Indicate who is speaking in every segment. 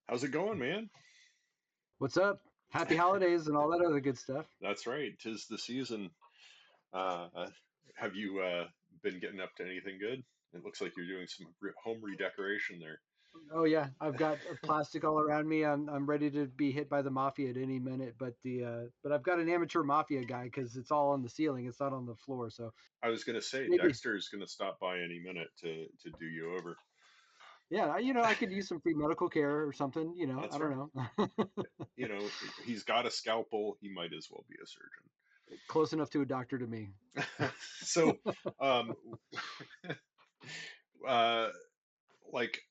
Speaker 1: How's it going, man?
Speaker 2: What's up? Happy holidays and all that other good stuff.
Speaker 1: That's right. 'Tis the season. Uh, have you been getting up to anything good? It looks like you're doing some home redecoration there.
Speaker 2: Oh yeah, I've got plastic all around me. I'm ready to be hit by the mafia at any minute. But I've got an amateur mafia guy because it's all on the ceiling. It's not on the floor. So
Speaker 1: I was going to say
Speaker 2: maybe
Speaker 1: Dexter's going to stop by any minute to do you over.
Speaker 2: yeah, I could use some free medical care or something. I
Speaker 1: That's
Speaker 2: don't
Speaker 1: right.
Speaker 2: know.
Speaker 1: You know, he's got a scalpel. He might as well be a
Speaker 2: Close enough to a doctor to me.
Speaker 1: surgeon. So, um, uh, like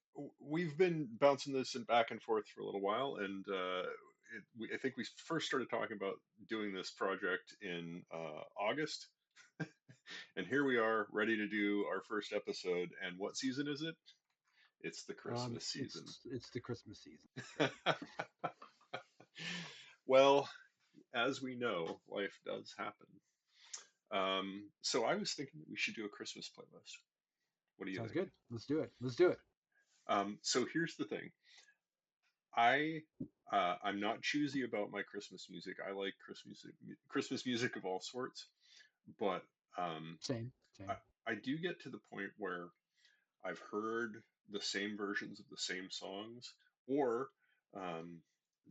Speaker 1: we've been bouncing this and back and forth for a little while, and I think we first started talking about doing this project in August, and here we are, ready to do our first episode. And what season is it? It's the Christmas season.
Speaker 2: It's the Christmas season. That's right.
Speaker 1: Well, as we know, life does happen. So I was thinking that we should do a Christmas playlist. What do you
Speaker 2: Sounds
Speaker 1: think?
Speaker 2: good. Let's do it. Let's do it.
Speaker 1: So here's the thing. I I'm not choosy about my Christmas music. I like Christmas music of all sorts, but um,
Speaker 2: Same.
Speaker 1: I,
Speaker 2: Same.
Speaker 1: I do get to the point where I've heard the same versions of the same songs, or um,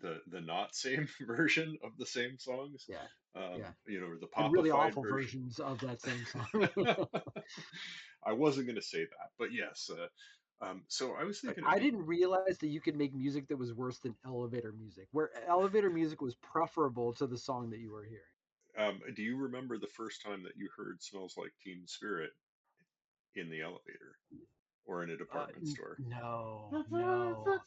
Speaker 1: the not same version of the same songs.
Speaker 2: Yeah. Yeah.
Speaker 1: Or the
Speaker 2: And really
Speaker 1: popified
Speaker 2: awful
Speaker 1: version.
Speaker 2: versions of that same song.
Speaker 1: I wasn't going to say that, but yes. So I was
Speaker 2: Like,
Speaker 1: thinking it'd
Speaker 2: I
Speaker 1: be
Speaker 2: didn't realize that you could make music that was worse than elevator music, where elevator music was preferable to the song that you were hearing.
Speaker 1: Do you remember the first time that you heard "Smells Like Teen Spirit" in the elevator or in a department store?
Speaker 2: No, no.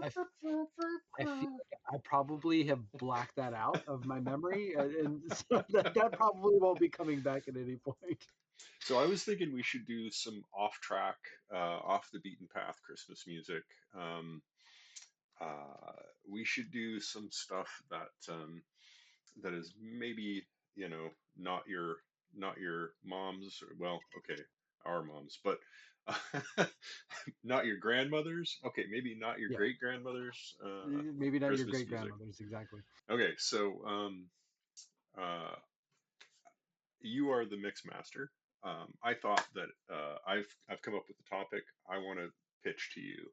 Speaker 2: I feel like I probably have blacked that out of my memory, and so that probably won't be coming back at any point.
Speaker 1: So I was thinking we should do some off-track, off the beaten path Christmas music. Um, we should do some stuff that is maybe not your mom's. Well, okay, our moms, but not your grandmother's. Okay, maybe not your
Speaker 2: Yeah,
Speaker 1: great grandmother's
Speaker 2: maybe not your
Speaker 1: Christmas
Speaker 2: great
Speaker 1: music.
Speaker 2: grandmother's exactly.
Speaker 1: Okay, so uh, you are the mix master. I thought that I've come up with the topic I want to pitch to you.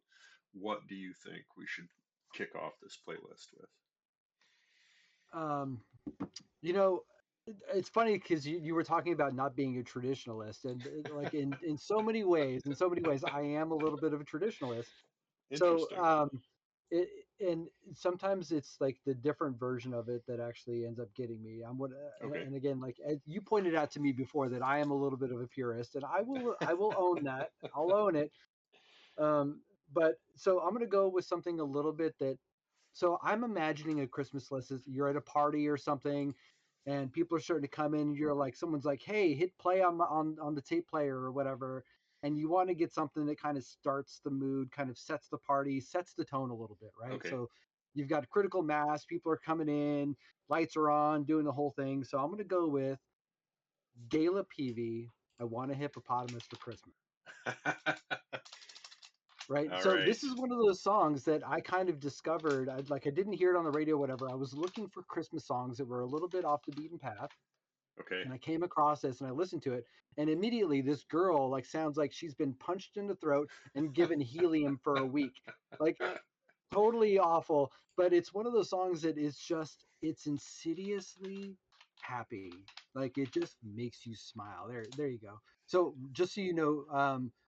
Speaker 1: What do you think we should kick off this playlist with?
Speaker 2: Um, you know, it's funny because you were talking about not being a traditionalist, and like in so many ways, I am a little bit of a traditionalist. So,
Speaker 1: Interesting.
Speaker 2: it and sometimes it's like the different version of it that actually ends up getting me.
Speaker 1: Okay.
Speaker 2: And again, like as you pointed out to me before, that I am a little bit of a purist, and I will own that. I'll own it. Um, but so I'm gonna go with something a little bit that. So I'm imagining a Christmas list is you're at a party or something, and people are starting to come in. And you're like, someone's like, "Hey, hit play on the tape player or whatever," and you want to get something that kind of starts the mood, kind of sets the party, sets the tone a little bit, right?
Speaker 1: Okay.
Speaker 2: So you've got critical mass, people are coming in, lights are on, doing the whole thing. So I'm gonna go with Gala Peavy. I want a hippopotamus for Christmas. Right.
Speaker 1: All
Speaker 2: So
Speaker 1: right.
Speaker 2: this is one of those songs that I kind of discovered. I didn't hear it on the radio, whatever. I was looking for Christmas songs that were a little bit off the beaten path,
Speaker 1: Okay.
Speaker 2: and I came across this and I listened to it, and immediately this girl like sounds like she's been punched in the throat and given helium for a week. Like totally awful, but it's one of those songs that is just it's insidiously happy. Like it just makes you smile. There you go. So just so you know,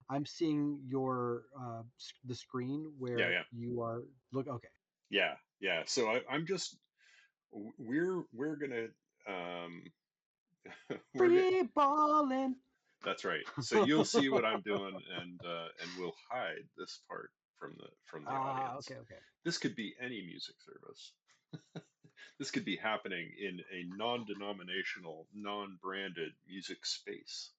Speaker 2: I'm seeing your the screen
Speaker 1: Yeah,
Speaker 2: where
Speaker 1: yeah.
Speaker 2: you are look. Okay,
Speaker 1: Yeah, yeah. So I'm just we're gonna um we're gonna
Speaker 2: free balling.
Speaker 1: that's right. So you'll see what I'm doing, and we'll hide this part from the
Speaker 2: Ah,
Speaker 1: audience.
Speaker 2: okay, okay.
Speaker 1: This could be any music service. This could be happening in a non-denominational, non-branded music space.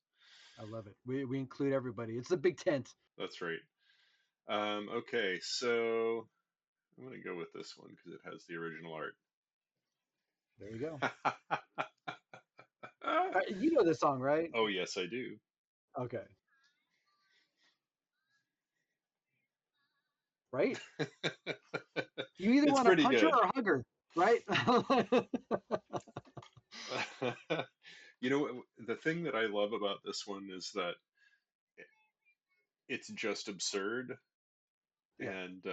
Speaker 2: I love it. We include everybody. It's the big tent.
Speaker 1: That's right. Okay, so I'm gonna go with this one because it has the original art.
Speaker 2: There you go. You know this song, right?
Speaker 1: Oh yes, I do.
Speaker 2: Okay. right? You either
Speaker 1: It's
Speaker 2: want to
Speaker 1: pretty
Speaker 2: punch her
Speaker 1: good.
Speaker 2: or hug her, right?
Speaker 1: You know, the thing that I love about this one is that it's just absurd,
Speaker 2: Yeah.
Speaker 1: and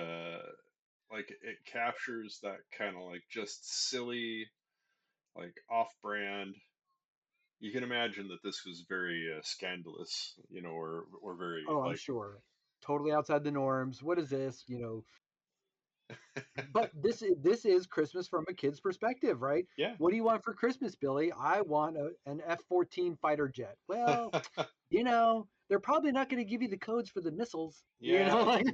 Speaker 1: like it captures that kind of like just silly, like off-brand. You can imagine that this was very scandalous, you know, or very
Speaker 2: Oh, I'm
Speaker 1: like,
Speaker 2: sure. Totally outside the norms. What is this? But this is Christmas from a kid's perspective, right?
Speaker 1: yeah.
Speaker 2: What do you want for Christmas, Billy? I want an F-14 fighter jet. Well, they're probably not going to give you the codes for the missiles.
Speaker 1: Yeah,
Speaker 2: Like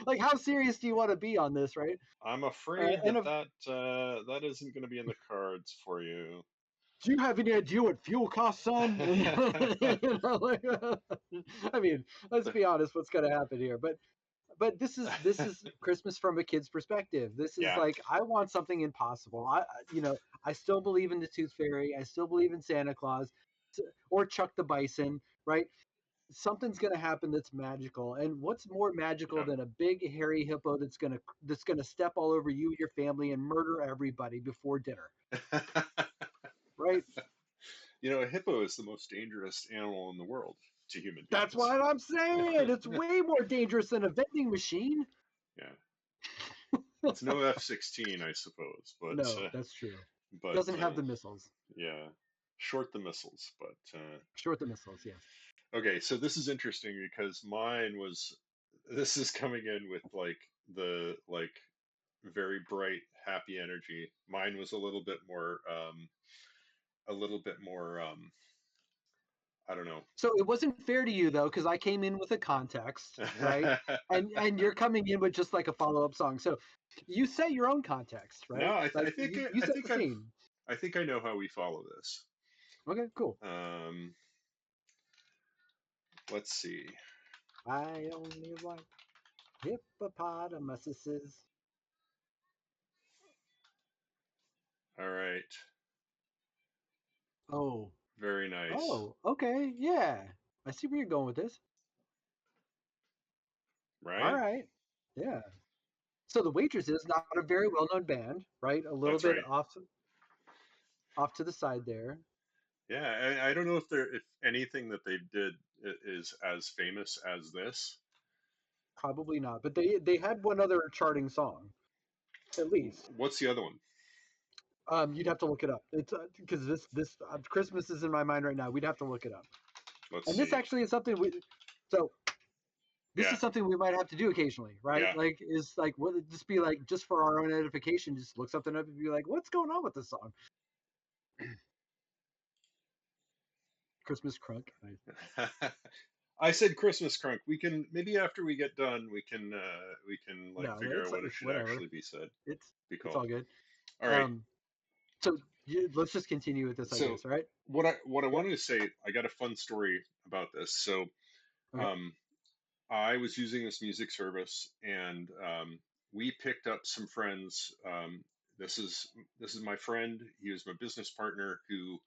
Speaker 2: like how serious do you want to be on this, right?
Speaker 1: I'm afraid
Speaker 2: And
Speaker 1: that
Speaker 2: if
Speaker 1: that isn't going to be in the cards for you.
Speaker 2: do you have any idea what fuel costs, son? I mean, let's be honest, what's going to happen here? But this is Christmas from a kid's perspective. This is
Speaker 1: Yeah.
Speaker 2: like I want something impossible. I still believe in the Tooth Fairy. I still believe in Santa Claus, or Chuck the Bison, right? Something's going to happen that's magical. And what's more magical than a big hairy hippo that's going to step all over you, your family, and murder everybody before dinner,
Speaker 1: Yeah.
Speaker 2: right?
Speaker 1: You know, a hippo is the most dangerous animal in the world to human
Speaker 2: That's
Speaker 1: beings.
Speaker 2: what I'm saying. It's way more dangerous than a vending machine.
Speaker 1: Yeah. It's no F-16, I suppose,
Speaker 2: No, that's true.
Speaker 1: but
Speaker 2: Doesn't have the missiles.
Speaker 1: yeah, short the missiles. But
Speaker 2: Short the missiles, yes.
Speaker 1: okay, so this is interesting because mine was. This is coming in with like the like very bright, happy energy. Mine was a little bit more. I don't know.
Speaker 2: So it wasn't fair to you though, because I came in with a context, right? And you're coming in with just like a follow-up song. So you set your own context,
Speaker 1: No,
Speaker 2: right? Like you
Speaker 1: I
Speaker 2: set the
Speaker 1: think
Speaker 2: scene.
Speaker 1: I know how we follow this.
Speaker 2: Okay, cool.
Speaker 1: Um, let's see.
Speaker 2: I only like hippopotamuses.
Speaker 1: All right,
Speaker 2: Oh,
Speaker 1: very nice.
Speaker 2: oh, okay, yeah. I see where you're going with this. All
Speaker 1: Right?
Speaker 2: right, yeah. So the Waitress is not a very well-known band, right? A little
Speaker 1: That's
Speaker 2: bit
Speaker 1: right.
Speaker 2: off to the side there.
Speaker 1: Yeah, I don't know if anything that they did is as famous as this.
Speaker 2: Probably not, but they had one other charting song at least.
Speaker 1: What's the other one?
Speaker 2: You'd have to look it up. It's because this Christmas is in my mind right now. We'd have to look it up.
Speaker 1: Let's
Speaker 2: And this
Speaker 1: see.
Speaker 2: actually is something we. So this
Speaker 1: Yeah,
Speaker 2: is something we might have to do occasionally, right?
Speaker 1: yeah.
Speaker 2: Like is like what just be like just for our own edification, just look something up and be like, what's going on with this song? Christmas crunk.
Speaker 1: I said Christmas crunk. We can maybe after we get done, we can like
Speaker 2: No,
Speaker 1: figure out
Speaker 2: it's
Speaker 1: what it should
Speaker 2: whatever.
Speaker 1: actually be said,
Speaker 2: It's
Speaker 1: be
Speaker 2: it's
Speaker 1: called.
Speaker 2: all good.
Speaker 1: All right.
Speaker 2: Um, so let's just continue with this, I
Speaker 1: So
Speaker 2: guess. All right.
Speaker 1: what I
Speaker 2: Yeah.
Speaker 1: wanted to say, I got a fun story about this. So
Speaker 2: Okay.
Speaker 1: um, I was using this music service, and we picked up some friends. This is this is my friend. He was my business partner who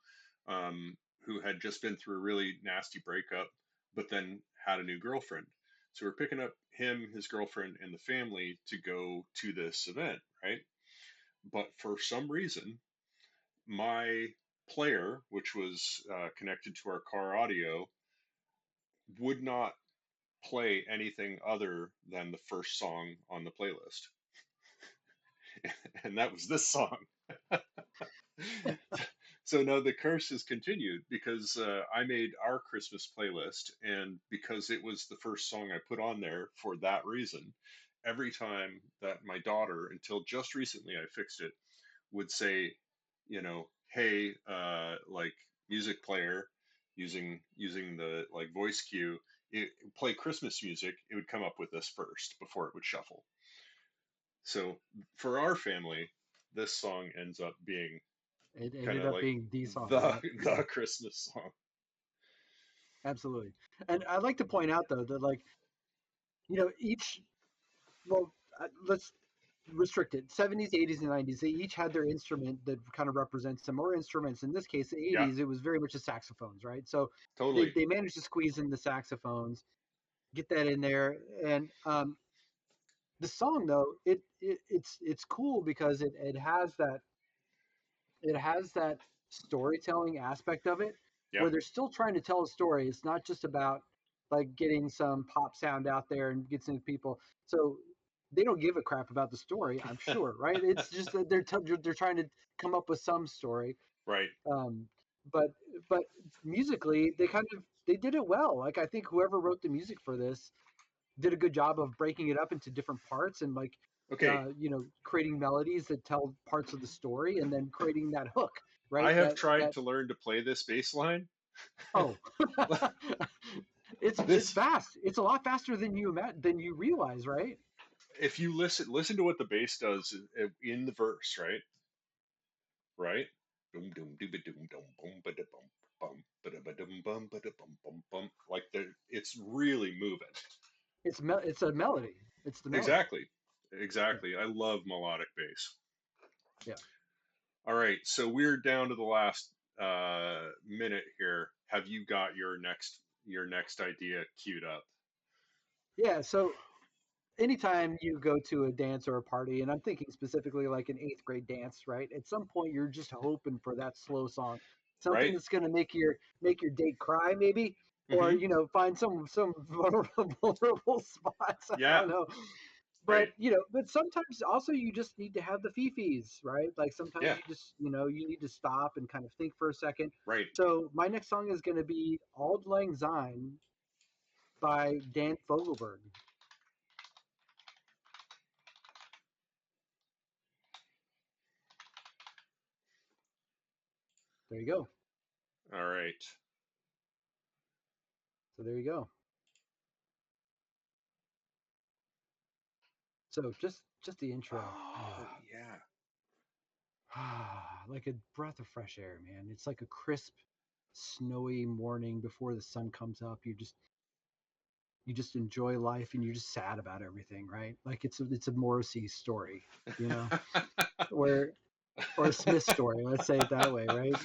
Speaker 1: had just been through a really nasty breakup, but then had a new girlfriend. So we're picking up him, his girlfriend, and the family to go to this event, right? But for some reason, my player, which was connected to our car audio, would not play anything other than the first song on the playlist. And that was this song. So now the curse has continued because I made our Christmas playlist, and because it was the first song I put on there for that reason, every time that my daughter, until just recently I fixed it, would say, you know, hey, like music player, using the like voice cue, play Christmas music, it would come up with this first before it would shuffle. So for our family, this song ends up being
Speaker 2: It
Speaker 1: kind
Speaker 2: ended
Speaker 1: of
Speaker 2: up
Speaker 1: like
Speaker 2: being the song,
Speaker 1: the
Speaker 2: right?
Speaker 1: the Christmas song.
Speaker 2: Absolutely. And I'd like to point out though that like each well let's restrict it 70s 80s and 90s they each had their instrument that kind of represents them or instruments in this case the
Speaker 1: Yeah,
Speaker 2: 80s it was very much the saxophones, right? So
Speaker 1: totally.
Speaker 2: they managed to squeeze in the saxophones, get that in there. And The song though, it's cool because it has that storytelling aspect of it
Speaker 1: Yeah.
Speaker 2: where they're still trying to tell a story. It's not just about like getting some pop sound out there and get some people. So they don't give a crap about the story, I'm sure, right? It's just that they're trying to come up with some story.
Speaker 1: Right.
Speaker 2: Um, but but musically, they did it well. Like I think whoever wrote the music for this did a good job of breaking it up into different parts and like
Speaker 1: Okay.
Speaker 2: creating melodies that tell parts of the story and then creating that hook,
Speaker 1: I
Speaker 2: right?
Speaker 1: have
Speaker 2: That
Speaker 1: tried to learn to play this bass line.
Speaker 2: oh, it's
Speaker 1: This,
Speaker 2: fast. It's a lot faster than you realize, right?
Speaker 1: if you listen to what the bass does in the verse, right? Right? Doom doom dooba doom dum bum ba da bum bum ba da ba dum bum ba da bum bum bum. Like it's really moving.
Speaker 2: It's a melody. It's the melody.
Speaker 1: Exactly.
Speaker 2: Yeah,
Speaker 1: Exactly. I love melodic bass.
Speaker 2: yeah,
Speaker 1: All right, so we're down to the last minute here. Have you got your next idea queued up?
Speaker 2: yeah. So anytime you go to a dance or a party, and I'm thinking specifically like an eighth grade dance, right? At some point, you're just hoping for that slow song, something
Speaker 1: Right?
Speaker 2: that's going to make your date cry, maybe, or
Speaker 1: Mm-hmm.
Speaker 2: find some vulnerable spots. I
Speaker 1: Yeah.
Speaker 2: don't know, but
Speaker 1: Right.
Speaker 2: but sometimes also you just need to have the fifis, right? Like sometimes
Speaker 1: Yeah.
Speaker 2: you just you need to stop and kind of think for a second.
Speaker 1: Right.
Speaker 2: So my next song is going to be "Auld Lang Syne" by Dan Fogelberg. There you go.
Speaker 1: All right.
Speaker 2: So there you go. So just the intro.
Speaker 1: Oh yeah.
Speaker 2: Like a breath of fresh air, man. It's like a crisp, snowy morning before the sun comes up. You just enjoy life and you're just sad about everything, right? Like it's a Morrissey story, you know, where or a Smith story, let's say it that way, right?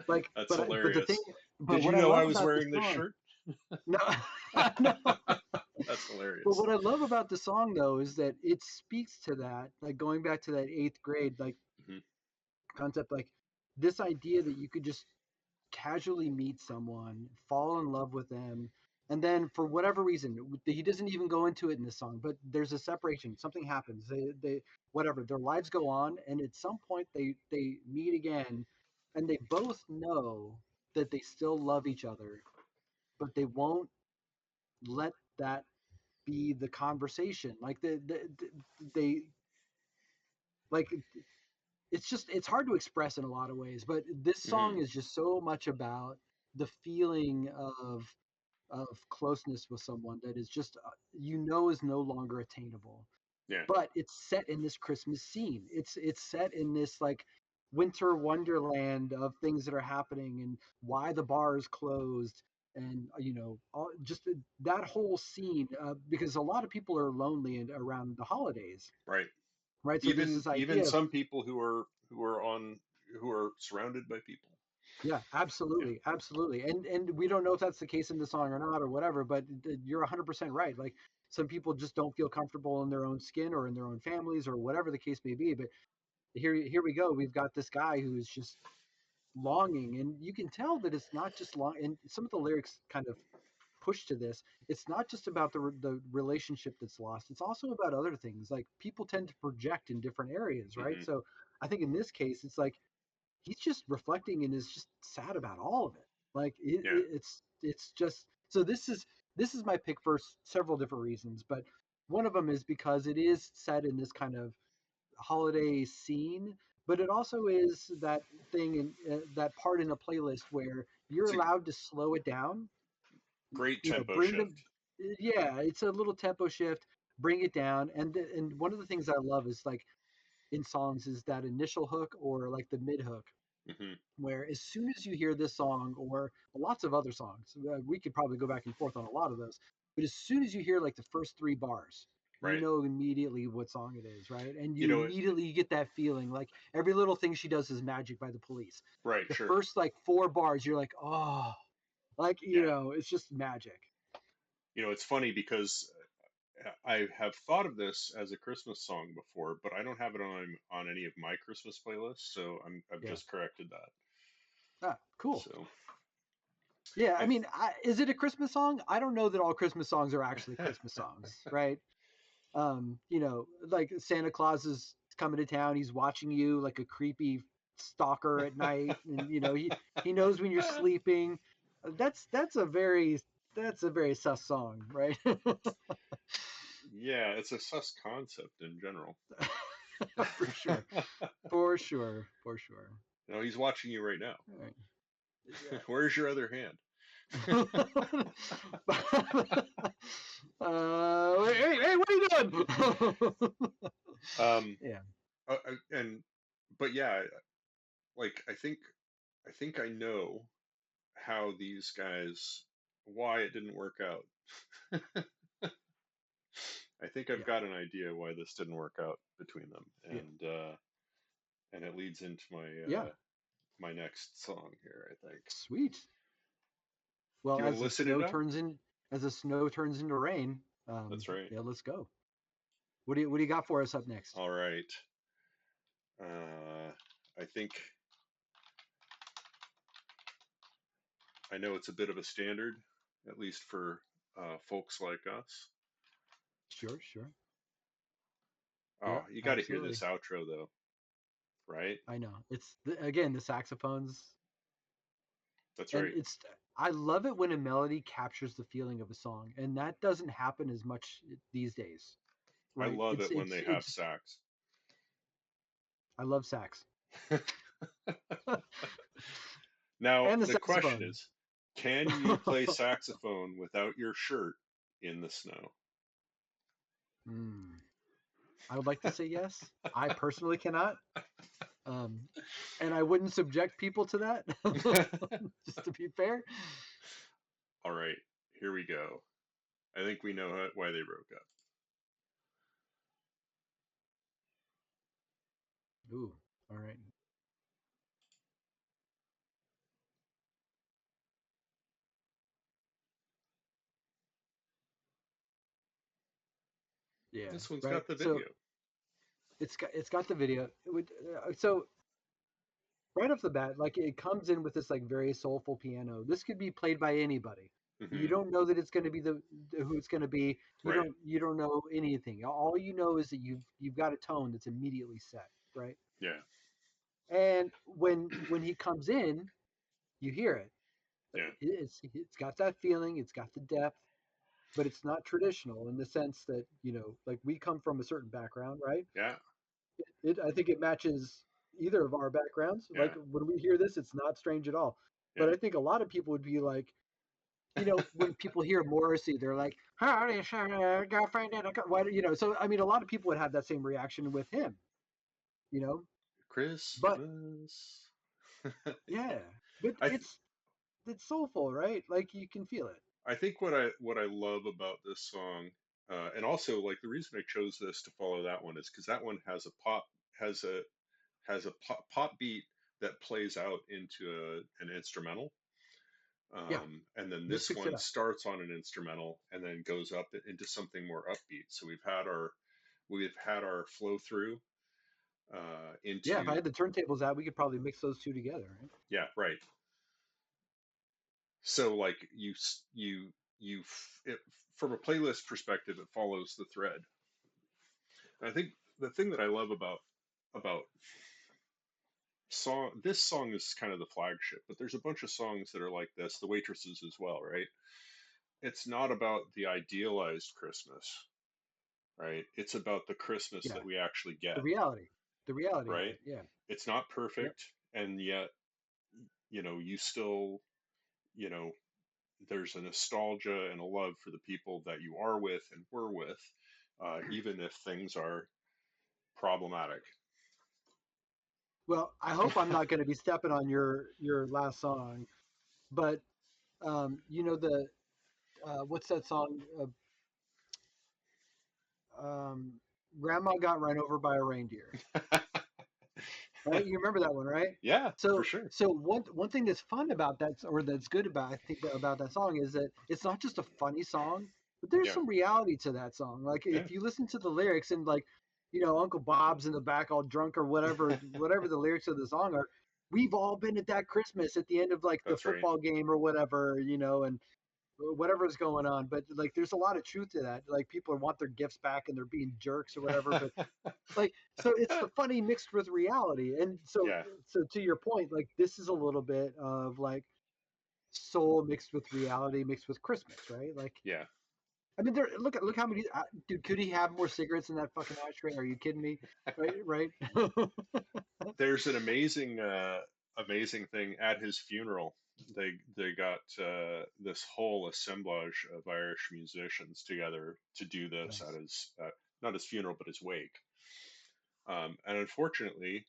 Speaker 2: Like
Speaker 1: That's
Speaker 2: but the thing
Speaker 1: hilarious.
Speaker 2: but
Speaker 1: Did
Speaker 2: what
Speaker 1: you
Speaker 2: I
Speaker 1: know I
Speaker 2: love
Speaker 1: was
Speaker 2: about the
Speaker 1: wearing this
Speaker 2: song
Speaker 1: shirt?
Speaker 2: no no
Speaker 1: That's
Speaker 2: but
Speaker 1: hilarious.
Speaker 2: what I love about the song though is that it speaks to that, like going back to that eighth grade, like
Speaker 1: Hmm.
Speaker 2: concept, like this idea that you could just casually meet someone, fall in love with them, and then for whatever reason, he doesn't even go into it in this song, but there's a separation. Something happens. They whatever. Their lives go on, and at some point they meet again, and they both know that they still love each other, but they won't let that be the conversation. Like they like it's hard to express in a lot of ways, but this
Speaker 1: Hmm.
Speaker 2: song is just so much about the feeling of closeness with someone that is just is no longer attainable,
Speaker 1: Yeah.
Speaker 2: but it's set in this Christmas scene. It's set in this like winter wonderland of things that are happening and why the bar is closed and just that whole scene, because a lot of people are lonely around the holidays,
Speaker 1: Right.
Speaker 2: right? So there's
Speaker 1: Even
Speaker 2: this
Speaker 1: even
Speaker 2: idea of
Speaker 1: some people who are surrounded by people.
Speaker 2: yeah,
Speaker 1: Yeah.
Speaker 2: absolutely, absolutely, and we don't know if that's the case in the song or not or whatever, but you're 100% right. Like some people just don't feel comfortable in their own skin or in their own families or whatever the case may be. But here we go. We've got this guy who's just longing, and you can tell that it's not just long. And some of the lyrics kind of push to this. It's not just about the relationship that's lost. It's also about other things. Like people tend to project in different areas, right?
Speaker 1: Hmm.
Speaker 2: So I think in this case, it's like he's just reflecting and is just sad about all of it. Like
Speaker 1: Yeah.
Speaker 2: it's just so this is my pick for several different reasons, but one of them is because it is set in this kind of holiday scene, but it also is that thing in that part in a playlist where you're
Speaker 1: It's a
Speaker 2: allowed to slow it down,
Speaker 1: great tempo
Speaker 2: bring them,
Speaker 1: shift.
Speaker 2: yeah, it's a little tempo shift, bring it down, and one of the things I love is like in songs is that initial hook or like the mid hook
Speaker 1: Hmm.
Speaker 2: where as soon as you hear this song or lots of other songs, we could probably go back and forth on a lot of those, but as soon as you hear like the first three bars, you
Speaker 1: Right.
Speaker 2: know immediately what song it is, right? And
Speaker 1: You
Speaker 2: you
Speaker 1: know,
Speaker 2: immediately get that feeling like every little thing she does is magic by the Police.
Speaker 1: right,
Speaker 2: The
Speaker 1: sure.
Speaker 2: first like four bars, you're like, oh, like
Speaker 1: Yeah.
Speaker 2: it's just magic.
Speaker 1: It's funny because I have thought of this as a Christmas song before, but I don't have it on any of my Christmas playlists, so I've
Speaker 2: Yeah.
Speaker 1: just corrected that.
Speaker 2: Ah, cool.
Speaker 1: So
Speaker 2: Yeah, I
Speaker 1: I
Speaker 2: mean, is it a Christmas song? I don't know that all Christmas songs are actually Christmas songs, right? Like Santa Claus is coming to town. He's watching you like a creepy stalker at night, and he knows when you're sleeping. That's a very sus song, right?
Speaker 1: yeah, it's a sus concept in general.
Speaker 2: For sure, for sure, for sure.
Speaker 1: No, he's watching you right now.
Speaker 2: All right.
Speaker 1: Where's your other hand?
Speaker 2: Yeah. Hey, what are you doing?
Speaker 1: um,
Speaker 2: Yeah,
Speaker 1: and but yeah, like I think I know how these guys why it didn't work out. I think I've
Speaker 2: yeah,
Speaker 1: got an idea why this didn't work out between them,
Speaker 2: yeah,
Speaker 1: and it leads into
Speaker 2: yeah.
Speaker 1: my next song here. I think.
Speaker 2: Sweet.
Speaker 1: Do
Speaker 2: Well,
Speaker 1: you want to listen it up?
Speaker 2: as the snow turns into rain,
Speaker 1: That's right.
Speaker 2: yeah, let's go. What do you got for us up next?
Speaker 1: All right. I think I know it's a bit of a standard, at least for folks like us.
Speaker 2: Sure, sure.
Speaker 1: Oh,
Speaker 2: Yep,
Speaker 1: you got to hear
Speaker 2: absolutely.
Speaker 1: this outro though, right?
Speaker 2: I know. Again, the saxophones,
Speaker 1: That's
Speaker 2: and
Speaker 1: right.
Speaker 2: I love it when a melody captures the feeling of a song, and that doesn't happen as much these days,
Speaker 1: I
Speaker 2: right?
Speaker 1: love
Speaker 2: It's
Speaker 1: it when
Speaker 2: it's
Speaker 1: they have
Speaker 2: it's
Speaker 1: sax.
Speaker 2: I love sax
Speaker 1: Now,
Speaker 2: and the
Speaker 1: the question
Speaker 2: saxophone.
Speaker 1: is, can you play saxophone without your shirt in the snow?
Speaker 2: Hmm. I would like to say yes. I personally cannot, um, and I wouldn't subject people to that. Just to be fair.
Speaker 1: All right, here we go. I think we know why they broke up.
Speaker 2: Ooh, all right. Yeah,
Speaker 1: This one's
Speaker 2: right.
Speaker 1: got the
Speaker 2: So
Speaker 1: video.
Speaker 2: it's got the video. So right off the bat, like it comes in with this like very soulful piano. This could be played by anybody. You
Speaker 1: Hmm.
Speaker 2: don't know that it's going to be who it's going to be.
Speaker 1: Right.
Speaker 2: You don't know anything. All you know is that you've got a tone that's immediately set, right?
Speaker 1: Yeah.
Speaker 2: And when he comes in, you hear it.
Speaker 1: Yeah.
Speaker 2: It's got that feeling. It's got the depth, but it's not traditional in the sense that like we come from a certain background, right?
Speaker 1: Yeah.
Speaker 2: I think it matches either of our backgrounds. Like
Speaker 1: Yeah.
Speaker 2: when we hear this, it's not strange at all. But
Speaker 1: Yeah.
Speaker 2: I think a lot of people would be like, when people hear Morrissey, they're like, "Howdy, sir, girlfriend and a why?" So I mean, a lot of people would have that same reaction with him. You know, but
Speaker 1: Christmas.
Speaker 2: yeah, but
Speaker 1: I th-
Speaker 2: it's soulful, right? Like you can feel it.
Speaker 1: I think what I love about this song, and also like the reason I chose this to follow that one is because that one has a has a pop beat that plays out into an instrumental,
Speaker 2: Yeah,
Speaker 1: and then
Speaker 2: just
Speaker 1: this
Speaker 2: picks it
Speaker 1: one
Speaker 2: up.
Speaker 1: starts on an instrumental and then goes up into something more upbeat. So we've had our flow through
Speaker 2: Yeah, if I
Speaker 1: into
Speaker 2: had the turntables out, we could probably mix those two together, right?
Speaker 1: yeah, right. So like it, from a playlist perspective, it follows the thread. And I think the thing that I love about this song is kind of the flagship, but there's a bunch of songs that are like this, the waitresses as well, right? It's not about the idealized Christmas, right? It's about the Christmas
Speaker 2: Yeah,
Speaker 1: that we actually
Speaker 2: the
Speaker 1: get,
Speaker 2: reality, the reality of
Speaker 1: right?
Speaker 2: it. Yeah.
Speaker 1: It's not
Speaker 2: Yep.
Speaker 1: perfect, and yet, you still, you know, there's a nostalgia and a love for the people that you are with and were with, even if things are problematic.
Speaker 2: Well, I hope I'm not going to be stepping on your last song, but the what's that song? Um, Grandma got run over by a reindeer. Right? You remember that one, right?
Speaker 1: Yeah, for
Speaker 2: So
Speaker 1: sure.
Speaker 2: so one thing that's fun about that, or that's good about I think about that song is that it's not just a funny song. but there's
Speaker 1: Yeah.
Speaker 2: some reality to that song. Like
Speaker 1: Yeah.
Speaker 2: if you listen to the lyrics and like, Uncle Bob's in the back all drunk or whatever the lyrics of the song are. We've all been at that Christmas at the end of like the
Speaker 1: That's right.
Speaker 2: football game or whatever, and whatever's going on. But like, there's a lot of truth to that. Like people want their gifts back and they're being jerks or whatever. But like, so it's the funny mixed with reality. And so,
Speaker 1: Yeah.
Speaker 2: so to your point, like this is a little bit of like soul mixed with reality mixed with Christmas, right? Like,
Speaker 1: Yeah.
Speaker 2: I mean, look how many, dude, could he have more cigarettes in that fucking ashtray? Are you kidding me? Right.
Speaker 1: There's an amazing thing at his funeral. They got this whole assemblage of Irish musicians together to do this at
Speaker 2: Nice.
Speaker 1: his not his funeral but his wake. And unfortunately,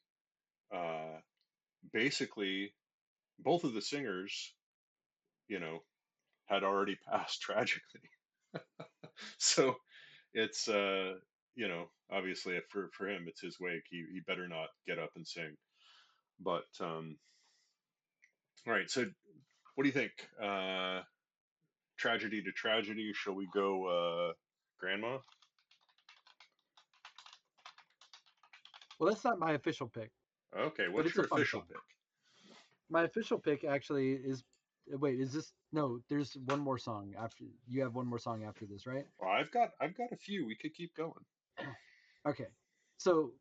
Speaker 1: uh, basically both of the singers, you know, had already passed tragically. So it's obviously for him it's his wake. He better not get up and sing. But all right, so what do you think? Tragedy to tragedy. Shall we go grandma?
Speaker 2: Well, that's not my official pick,
Speaker 1: Okay,
Speaker 2: but
Speaker 1: what's
Speaker 2: it's
Speaker 1: your
Speaker 2: a fun
Speaker 1: official
Speaker 2: song.
Speaker 1: pick?
Speaker 2: My official pick actually is. Wait, is this no? There's one more song after you have one more song after this, right?
Speaker 1: Well, I've got a few. We could keep going.
Speaker 2: Okay, so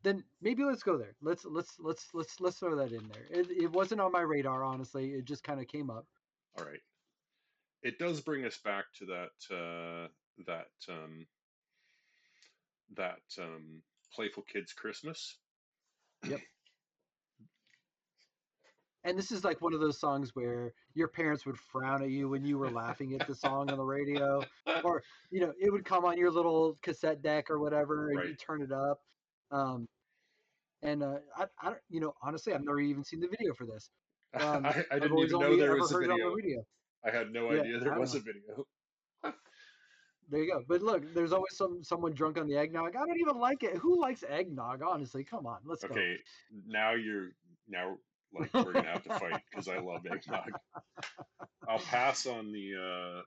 Speaker 2: then maybe let's go there. Let's throw that in there. It wasn't on my radar, honestly. It just kind of came up.
Speaker 1: All right. It does bring us back to that playful kids Christmas.
Speaker 2: Yep. And this is like one of those songs where your parents would frown at you when you were laughing at the song on the radio, or it would come on your little cassette deck or whatever, and
Speaker 1: Right.
Speaker 2: you turn it up. Um, and I don't, honestly, I've never even seen the video for this.
Speaker 1: I
Speaker 2: I've
Speaker 1: didn't
Speaker 2: always
Speaker 1: even know
Speaker 2: only
Speaker 1: there
Speaker 2: ever
Speaker 1: was a
Speaker 2: heard it on the
Speaker 1: video.
Speaker 2: radio.
Speaker 1: I had no
Speaker 2: Yeah,
Speaker 1: idea there
Speaker 2: I
Speaker 1: was
Speaker 2: know.
Speaker 1: a video.
Speaker 2: There you go. But look, there's always someone drunk on the eggnog. I don't even like it. Who likes eggnog? Honestly, come on, let's go.
Speaker 1: Okay, now you're now like we're gonna have to fight because I love eggnog. I'll pass on the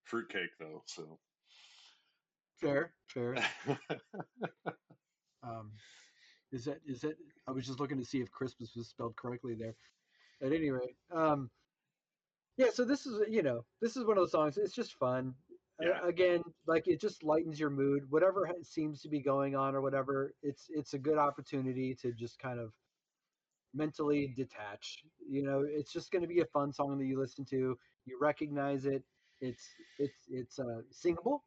Speaker 1: fruitcake though. So
Speaker 2: Fair, fair. Um, is that? I was just looking to see if Christmas was spelled correctly there. At any rate, yeah. So this is one of those songs. It's just fun.
Speaker 1: yeah.
Speaker 2: Again, like it just lightens your mood. Whatever seems to be going on or whatever, it's a good opportunity to just kind of mentally detach. It's just going to be a fun song that you listen to. You recognize it. It's singable,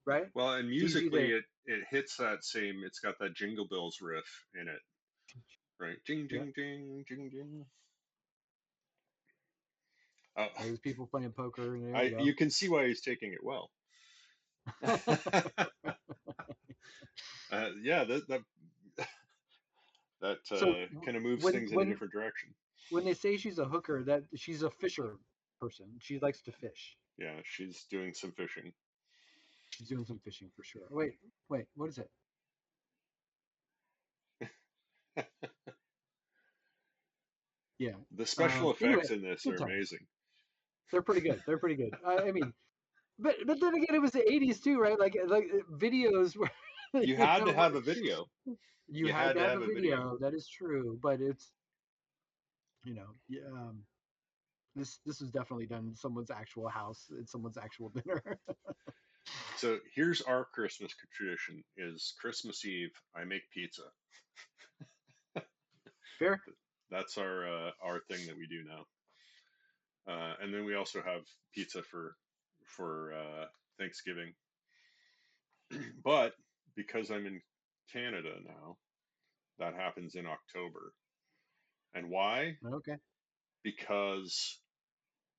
Speaker 2: right?
Speaker 1: Well, and
Speaker 2: It's easy
Speaker 1: musically,
Speaker 2: to.
Speaker 1: it hits that same. It's got that Jingle Bells riff in it, right? Jing
Speaker 2: Yeah.
Speaker 1: jing jing jing jing. Oh,
Speaker 2: There's people playing poker, and there you
Speaker 1: you
Speaker 2: go.
Speaker 1: can see why he's taking it well. Yeah, that
Speaker 2: So
Speaker 1: kind of moves
Speaker 2: when
Speaker 1: things in a
Speaker 2: when
Speaker 1: different direction.
Speaker 2: when they say she's a hooker, that she's a fisher person. She likes to fish.
Speaker 1: Yeah, she's doing some fishing.
Speaker 2: She's doing some fishing for sure. Wait, what is it? Yeah.
Speaker 1: The special
Speaker 2: Anyway,
Speaker 1: effects in this
Speaker 2: good
Speaker 1: are
Speaker 2: times.
Speaker 1: amazing.
Speaker 2: They're pretty good. They're pretty good. I mean, but then again, it was the '80s too, right? Like videos were,
Speaker 1: You had to have
Speaker 2: like
Speaker 1: a video.
Speaker 2: you
Speaker 1: You
Speaker 2: had
Speaker 1: had
Speaker 2: to
Speaker 1: to
Speaker 2: have
Speaker 1: have
Speaker 2: a
Speaker 1: a video.
Speaker 2: video. That is true, but it's yeah, this was definitely done in someone's actual house at someone's actual dinner.
Speaker 1: So here's our Christmas tradition: is Christmas Eve. I make pizza.
Speaker 2: Fair.
Speaker 1: That's our thing that we do now. And then we also have pizza for Thanksgiving. But because I'm in Canada now, that happens in October. And why?
Speaker 2: Okay.
Speaker 1: Because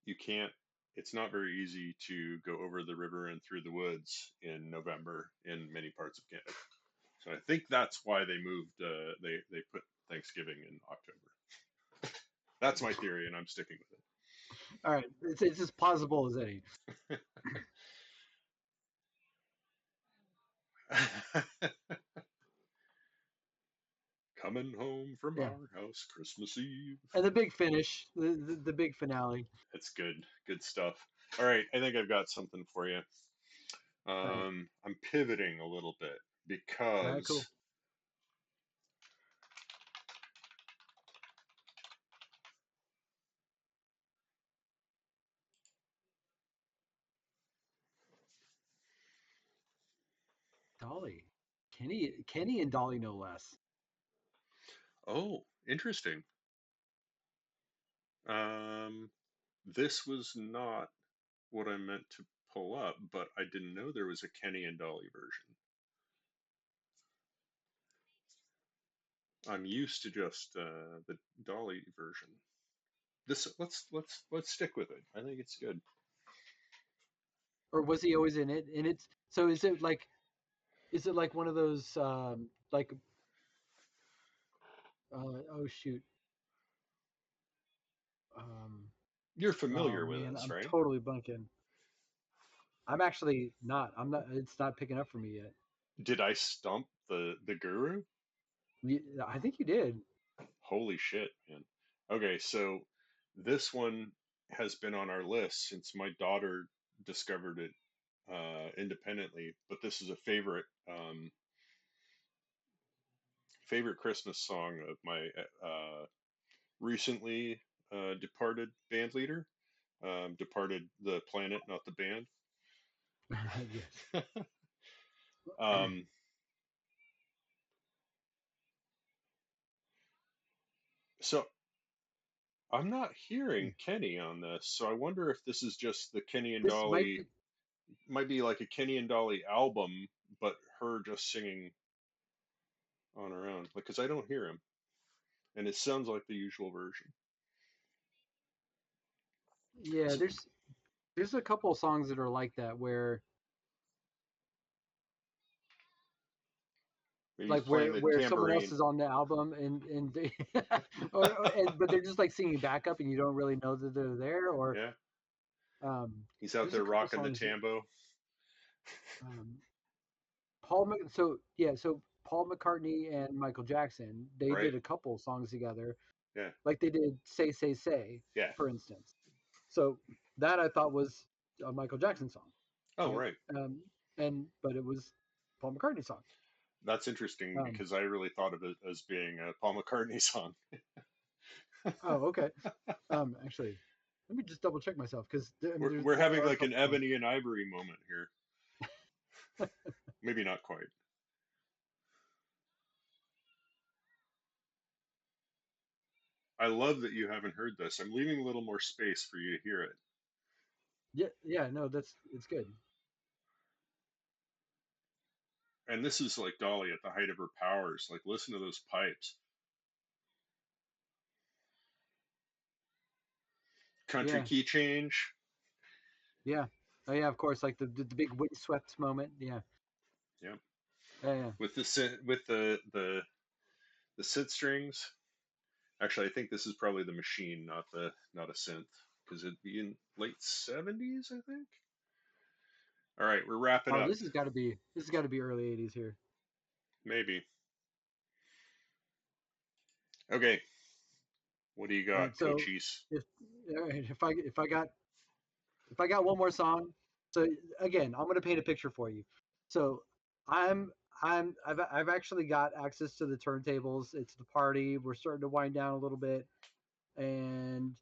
Speaker 1: you can't. It's not very easy to go over the river and through the woods in November in many parts of Canada. So I think that's why they moved. They put Thanksgiving in October. That's my theory, and I'm sticking
Speaker 2: All right. It's as plausible as any.
Speaker 1: with it. Coming home from
Speaker 2: Yeah.
Speaker 1: our house Christmas Eve.
Speaker 2: And the big finish, the big finale.
Speaker 1: It's good, good stuff. All right, I think I've got something for you.
Speaker 2: All right.
Speaker 1: I'm pivoting a little bit
Speaker 2: All right. Cool.
Speaker 1: because
Speaker 2: Dolly, Kenny, and Dolly, no less.
Speaker 1: oh, interesting. Um, this was not what I meant to pull up, but I didn't know there was a Kenny and Dolly version. I'm used to just the Dolly version. This let's stick with it. I think it's good.
Speaker 2: Or was he always in it? And it's so is it like one of those like oh shoot um
Speaker 1: You're
Speaker 2: oh
Speaker 1: familiar with
Speaker 2: man,
Speaker 1: this,
Speaker 2: I'm
Speaker 1: right?
Speaker 2: totally blanking. I'm actually not. I'm not. It's not picking up for me yet.
Speaker 1: Did I stump the guru?
Speaker 2: I think you did.
Speaker 1: Holy shit, man. Okay, so this one has been on our list since my daughter discovered it independently, but this is a favorite Christmas song of my recently departed band leader. Departed the planet, not the band.
Speaker 2: Yes.
Speaker 1: um, so I'm not hearing Kenny on this, so I wonder if this is just the Kenny and
Speaker 2: This might
Speaker 1: Dolly,
Speaker 2: be.
Speaker 1: might be like a Kenny and Dolly album, but her just singing on her own. Like, because I don't hear him, and it sounds like the usual version.
Speaker 2: Yeah.
Speaker 1: So
Speaker 2: There's a couple of songs that are like that where
Speaker 1: maybe he's
Speaker 2: like
Speaker 1: playing the
Speaker 2: where someone else
Speaker 1: tambourine.
Speaker 2: is on the album and they, but they're just like singing backup and you don't really know that they're there or
Speaker 1: Yeah,
Speaker 2: um
Speaker 1: he's out
Speaker 2: there's a
Speaker 1: there
Speaker 2: couple
Speaker 1: rocking the
Speaker 2: songs that
Speaker 1: tambo,
Speaker 2: um so Paul McCartney and Michael Jackson, they
Speaker 1: right?
Speaker 2: did a couple songs together,
Speaker 1: Yeah,
Speaker 2: like they did Say,
Speaker 1: yeah.
Speaker 2: for instance. So that I thought was a Michael Jackson song,
Speaker 1: Oh,
Speaker 2: right?
Speaker 1: right.
Speaker 2: Um, and but it was Paul McCartney song.
Speaker 1: That's interesting
Speaker 2: Um,
Speaker 1: because I really thought of it as being a Paul McCartney song.
Speaker 2: oh, okay. Actually, let me just double check myself because
Speaker 1: We're
Speaker 2: there
Speaker 1: having
Speaker 2: are a
Speaker 1: like an
Speaker 2: couple songs.
Speaker 1: Ebony and Ivory moment here. Maybe not quite. I love that you haven't heard this. I'm leaving a little more space for you to hear it.
Speaker 2: Yeah, yeah, no, that's it's good.
Speaker 1: And this is like Dolly at the height of her powers. Like, listen to those pipes. Country
Speaker 2: Yeah,
Speaker 1: key change.
Speaker 2: yeah, oh yeah, of course, like the big windswept moment. Yeah,
Speaker 1: Yeah.
Speaker 2: yeah,
Speaker 1: With the synth strings. Actually, I think this is probably the machine, not a synth, because it'd be in late '70s, I think. All right, we're wrapping
Speaker 2: oh,
Speaker 1: up.
Speaker 2: this has got to be early '80s here.
Speaker 1: Maybe. Okay, what do you
Speaker 2: All
Speaker 1: got,
Speaker 2: right, so
Speaker 1: Cochise?
Speaker 2: if all right, if I got one more song, so again, I'm gonna paint a picture for you. So I'm I've actually got access to the turntables. It's the party. We're starting to wind down a little bit, and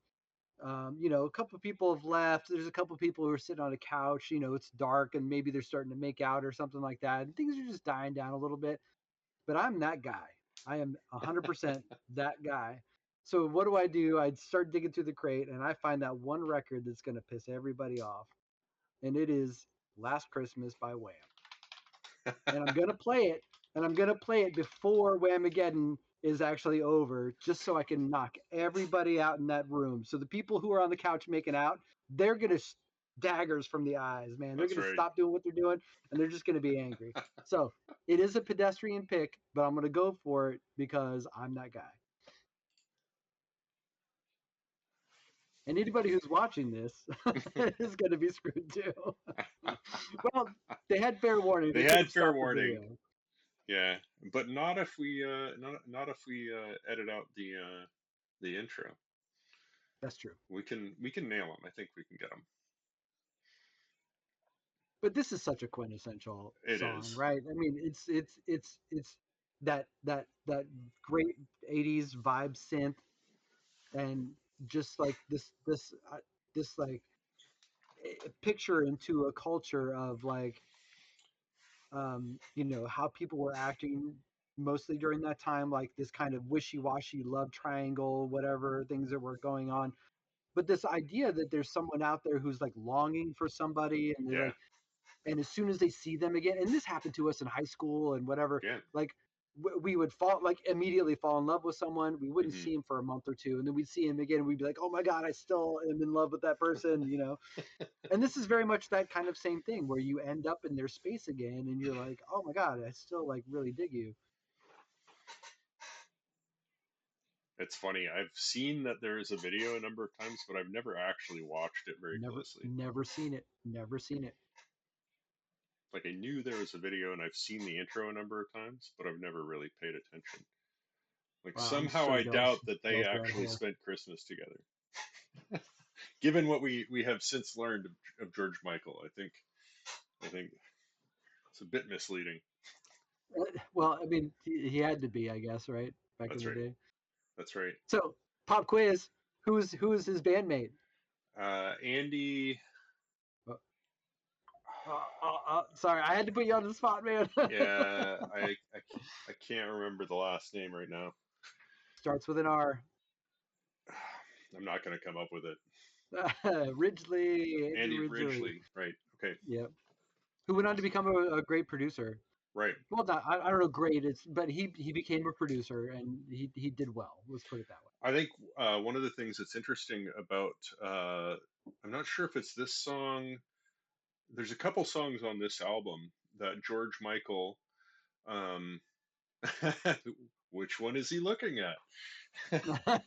Speaker 2: a couple of people have left. There's a couple of people who are sitting on a couch. It's dark, and maybe they're starting to make out or something like that. And things are just dying down a little bit. But I'm that guy. I am 100% that guy. So what do? I'd start digging through the crate, and I find that one record that's going to piss everybody off, and it is "Last Christmas" by Wham. And I'm going to play it, and I'm going to play it before Whamageddon is actually over, just so I can knock everybody out in that room. So the people who are on the couch making out, they're going to daggers from the eyes, man. They're
Speaker 1: That's
Speaker 2: going to
Speaker 1: right.
Speaker 2: stop doing what they're doing, and they're just going to be angry. So it is a pedestrian pick, but I'm going to go for it because I'm that guy. And anybody who's watching this is going to be screwed too. Well, they had fair warning.
Speaker 1: They
Speaker 2: They could
Speaker 1: had
Speaker 2: have
Speaker 1: fair
Speaker 2: stopped the
Speaker 1: warning.
Speaker 2: video.
Speaker 1: Yeah, but not if we edit out the intro.
Speaker 2: That's true.
Speaker 1: We can nail them. I think we can get them.
Speaker 2: But this is such a quintessential
Speaker 1: It
Speaker 2: song,
Speaker 1: is.
Speaker 2: right? I mean, it's that great '80s vibe synth, and just like this like picture into a culture of like how people were acting mostly during that time, like this kind of wishy-washy love triangle, whatever things that were going on. But this idea that there's someone out there who's like longing for somebody, and they're
Speaker 1: Yeah.
Speaker 2: like, and as soon as they see them again, and this happened to us in high school and whatever,
Speaker 1: Again.
Speaker 2: like we would fall like immediately fall in love with someone. We wouldn't
Speaker 1: Hmm.
Speaker 2: see him for a month or two, and then we'd see him again, and we'd be like, oh my god, I still am in love with that person. And this is very much that kind of same thing where you end up in their space again, and you're like, oh my god, I still like really dig you.
Speaker 1: It's funny. I've seen that there is a video a number of times, but I've never actually watched it very
Speaker 2: Never,
Speaker 1: closely.
Speaker 2: never seen it. Never seen it.
Speaker 1: Like I knew there was a video and I've seen the intro a number of times, but I've never really paid attention. Like
Speaker 2: Wow, I'm
Speaker 1: somehow
Speaker 2: so
Speaker 1: I
Speaker 2: jealous.
Speaker 1: doubt that they
Speaker 2: Jealous about
Speaker 1: actually
Speaker 2: her.
Speaker 1: spent Christmas together. Given what we have since learned of George Michael, I think it's a bit misleading.
Speaker 2: Well, I mean, he had to be, I guess, right? Back in
Speaker 1: That's
Speaker 2: the
Speaker 1: right.
Speaker 2: day.
Speaker 1: That's right.
Speaker 2: So, pop quiz. Who's his bandmate?
Speaker 1: Andy.
Speaker 2: Uh, sorry, I had to put you on the spot, man.
Speaker 1: Yeah, I can't remember the last name right now.
Speaker 2: Starts with an R.
Speaker 1: I'm not going to come up with it.
Speaker 2: Ridgely, Andy
Speaker 1: Andy
Speaker 2: Ridgely.
Speaker 1: Ridgely. Right. Okay.
Speaker 2: Yep. Who went on to become a great producer.
Speaker 1: Right.
Speaker 2: Well, not, I don't know, great. But he became a producer, and he did well. Let's put it that way.
Speaker 1: I think one of the things that's interesting about I'm not sure if it's this song. There's a couple songs on this album that George Michael. Um, which one is he looking at? George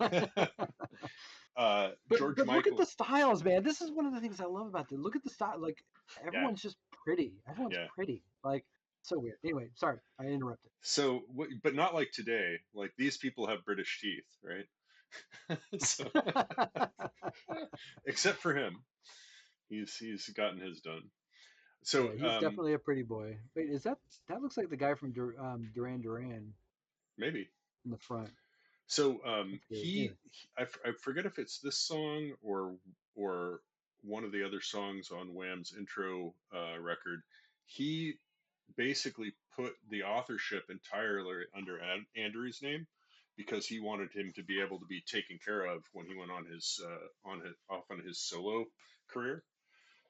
Speaker 2: But look at the
Speaker 1: Michael.
Speaker 2: styles, man. This is one of the things I love about this. Look at the style. Like
Speaker 1: Yeah,
Speaker 2: everyone's just pretty. Everyone's
Speaker 1: yeah.
Speaker 2: pretty. Like so weird. Anyway, sorry, I interrupted.
Speaker 1: So, but not like today. Like these people have British teeth, right? So, except for him, he's gotten his done. So,
Speaker 2: Yeah, he's definitely a pretty boy. Wait, is that looks like the guy from Duran Duran
Speaker 1: maybe.
Speaker 2: in the front?
Speaker 1: So
Speaker 2: That's weird. Anyway,
Speaker 1: I forget if it's this song or one of the other songs on Wham's intro record. He basically put the authorship entirely under Andrew's name because he wanted him to be able to be taken care of when he went on his solo career.